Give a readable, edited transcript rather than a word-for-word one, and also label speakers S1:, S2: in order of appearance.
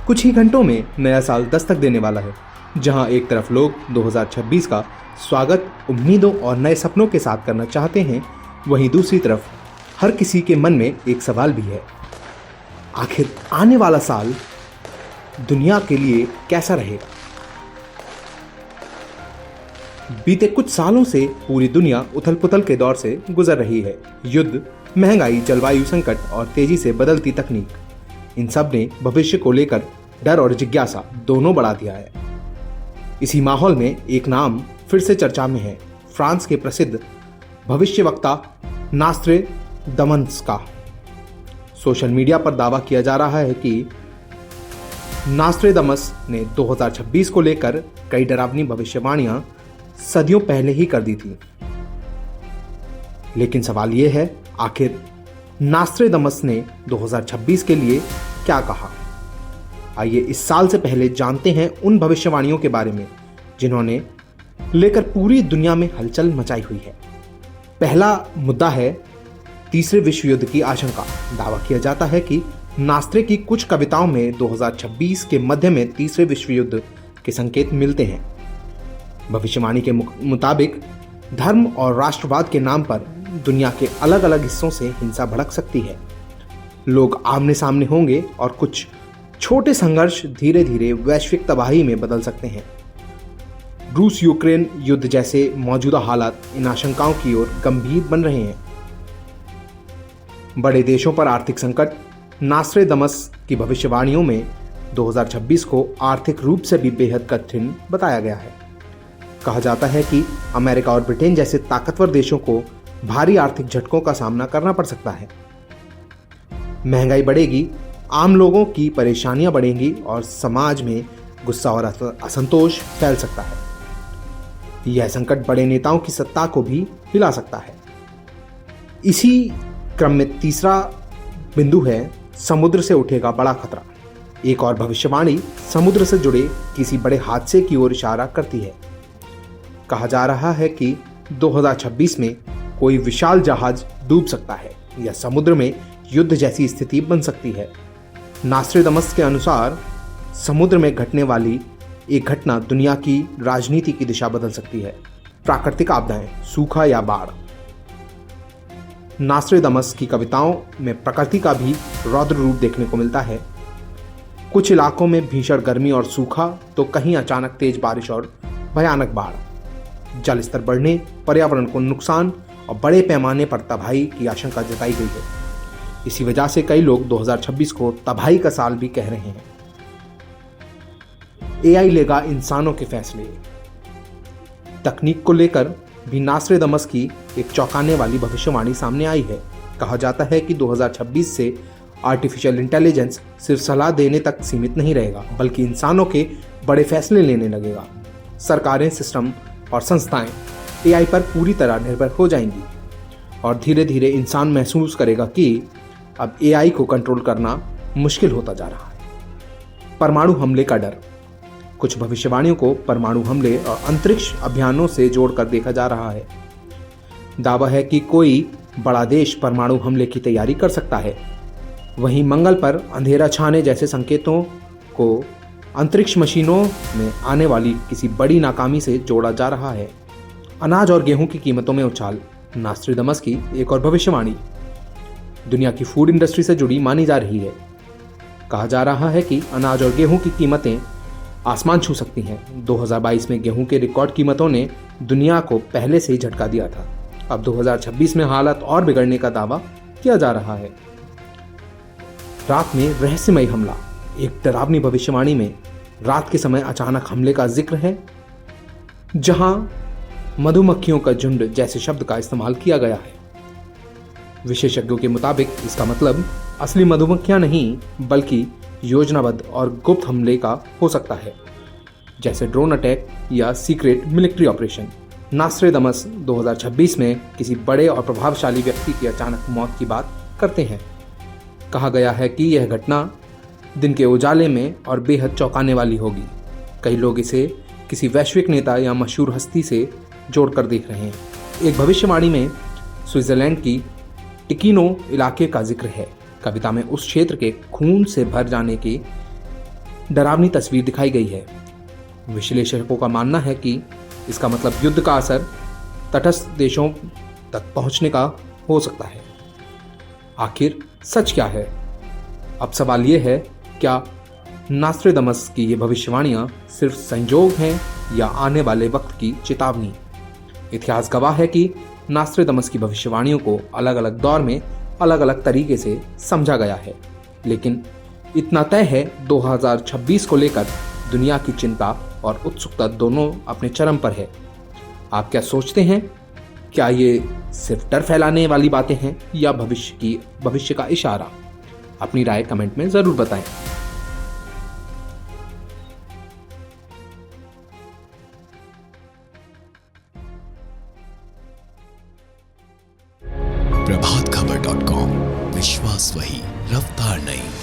S1: कुछ ही घंटों में नया साल दस्तक देने वाला है, जहां एक तरफ लोग 2026 का स्वागत उम्मीदों और नए सपनों के साथ करना चाहते हैं, वहीं दूसरी तरफ हर किसी के मन में एक सवाल भी है। आखिर आने वाला साल दुनिया के लिए कैसा रहेगा? बीते कुछ सालों से पूरी दुनिया उथल-पुथल के दौर से गुजर रही है। युद्ध, महंगाई, जलवायु संकट और तेजी से बदलती तकनीक, इन सब ने भविष्य को लेकर डर और जिज्ञासा दोनों बढ़ा दिया है। इसी माहौल में एक नाम फिर से चर्चा में है, फ्रांस के प्रसिद्ध भविष्यवक्ता नास्ट्रेदमस का। सोशल मीडिया पर दावा किया जा रहा है कि नास्ट्रेदमस ने 2026 को लेकर कई डरावनी भविष्यवाणियां सदियों पहले ही कर दी थी। लेकिन सवाल यह है, आखिर नास्ट्रेदमस ने 2026 के लिए क्या कहा? आइए इस साल से पहले जानते हैं उन भविष्यवाणियों के बारे में जिन्होंने लेकर पूरी दुनिया में हलचल मचाई हुई है। पहला मुद्दा है तीसरे विश्व युद्ध की आशंका। दावा किया जाता है कि नास्त्रे की कुछ कविताओं में 2026 के मध्य में तीसरे विश्व युद्ध के संकेत मिलते हैं। भविष्यवाणी के मुताबिक धर्म और राष्ट्रवाद के नाम पर दुनिया के अलग अलग हिस्सों से हिंसा भड़क सकती है। लोग आमने सामने होंगे और कुछ छोटे संघर्ष धीरे धीरे वैश्विक तबाही में बदल सकते हैं। रूस यूक्रेन युद्ध जैसे मौजूदा हालात इन आशंकाओं की ओर गंभीर बन रहे हैं। बड़े देशों पर आर्थिक संकट। नास्ट्रेदमस की भविष्यवाणियों में 2026 को आर्थिक रूप से भी बेहद कठिन बताया गया है। कहा जाता है कि अमेरिका और ब्रिटेन जैसे ताकतवर देशों को भारी आर्थिक झटकों का सामना करना पड़ सकता है। महंगाई बढ़ेगी, आम लोगों की परेशानियां बढ़ेंगी और समाज में गुस्सा और असंतोष फैल सकता है। यह संकट बड़े नेताओं की सत्ता को भी हिला सकता है। इसी क्रम में तीसरा बिंदु है समुद्र से उठेगा बड़ा खतरा। एक और भविष्यवाणी समुद्र से जुड़े किसी बड़े हादसे की ओर इशारा करती है। कहा जा रहा है कि 2026 में कोई विशाल जहाज डूब सकता है या समुद्र में युद्ध जैसी स्थिति बन सकती है। नास्ट्रेदमस के अनुसार समुद्र में घटने वाली एक घटना दुनिया की राजनीति की दिशा बदल सकती है। प्राकृतिक आपदाएं, सूखा या बाढ़। नास्ट्रेदमस की कविताओं में प्रकृति का भी रौद्र रूप देखने को मिलता है। कुछ इलाकों में भीषण गर्मी और सूखा, तो कहीं अचानक तेज बारिश और भयानक बाढ़। जल स्तर बढ़ने, पर्यावरण को नुकसान और बड़े पैमाने पर तबाही की आशंका जताई गई है। इसी वजह से कई लोग 2026 को तबाही का साल भी कह रहे हैं। एआई लेगा इंसानों के फैसले। तकनीक को लेकर भी नास्ट्रेदमस की एक चौंकाने वाली भविष्यवाणी सामने आई है। कहा जाता है कि 2026 से आर्टिफिशियल इंटेलिजेंस सिर्फ सलाह देने तक सीमित नहीं रहेगा, बल्कि इंसानों के बड़े फैसले लेने लगेगा। सरकारें, सिस्टम और संस्थाएं एआई पर पूरी तरह निर्भर हो जाएंगी और धीरे धीरे इंसान महसूस करेगा कि अब एआई को कंट्रोल करना मुश्किल होता जा रहा है। परमाणु हमले का डर। कुछ भविष्यवाणियों को परमाणु हमले और अंतरिक्ष अभियानों से जोड़कर देखा जा रहा है। दावा है कि कोई बड़ा देश परमाणु हमले की तैयारी कर सकता है। वहीं मंगल पर अंधेरा छाने जैसे संकेतों को अंतरिक्ष मशीनों में आने वाली किसी बड़ी नाकामी से जोड़ा जा रहा है। अनाज और गेहूं की कीमतों में उछाल। नास्ट्रेदमस की एक और भविष्यवाणी दुनिया की फूड इंडस्ट्री से जुड़ी मानी जा रही है। कहा जा रहा है कि अनाज और गेहूं की कीमतें आसमान छू सकती हैं। 2022 में गेहूं के रिकॉर्ड कीमतों ने दुनिया को पहले से ही झटका दिया था। अब 2026 में हालत और बिगड़ने का दावा किया जा रहा है। रात में रहस्यमय हमला। एक डरावनी भविष्यवाणी में रात के समय अचानक हमले का जिक्र है, जहां मधुमक्खियों का झुंड जैसे शब्द का इस्तेमाल किया गया है। विशेषज्ञों के मुताबिक इसका मतलब असली मधुमक्खियां नहीं, बल्कि योजनाबद्ध और गुप्त हमले का हो सकता है, जैसे ड्रोन अटैक या सीक्रेट मिलिट्री ऑपरेशन। नास्ट्रेदमस 2026 में किसी बड़े और प्रभावशाली व्यक्ति की अचानक मौत की बात करते हैं। कहा गया है कि यह घटना दिन के उजाले में और बेहद चौंकाने वाली होगी। कई लोग इसे किसी वैश्विक नेता या मशहूर हस्ती से जोड़कर देख रहे हैं। एक भविष्यवाणी में स्विट्जरलैंड की टिकिनो इलाके का जिक्र है। कविता में उस क्षेत्र के खून से भर जाने की डरावनी तस्वीर दिखाई गई है। विश्लेषकों का मानना है कि इसका मतलब युद्ध का असर तटस्थ देशों तक पहुंचने का हो सकता है। आखिर सच क्या है? अब सवाल यह है, क्या नास्ट्रेडमस की ये भविष्यवाणियां सिर्फ संजोग हैं या आने वाले वक्त की चेतावनी? इतिहास गवाह है कि नास्ट्रेडमस की भविष्यवाणियों को अलग अलग दौर में अलग अलग तरीके से समझा गया है, लेकिन इतना तय है 2026 को लेकर दुनिया की चिंता और उत्सुकता दोनों अपने चरम पर है। आप क्या सोचते हैं? क्या ये सिर्फ डर फैलाने वाली बातें हैं या भविष्य का इशारा? अपनी राय कमेंट में जरूर बताएं।
S2: प्रभातखबर.com, विश्वास वही, रफ्तार नहीं।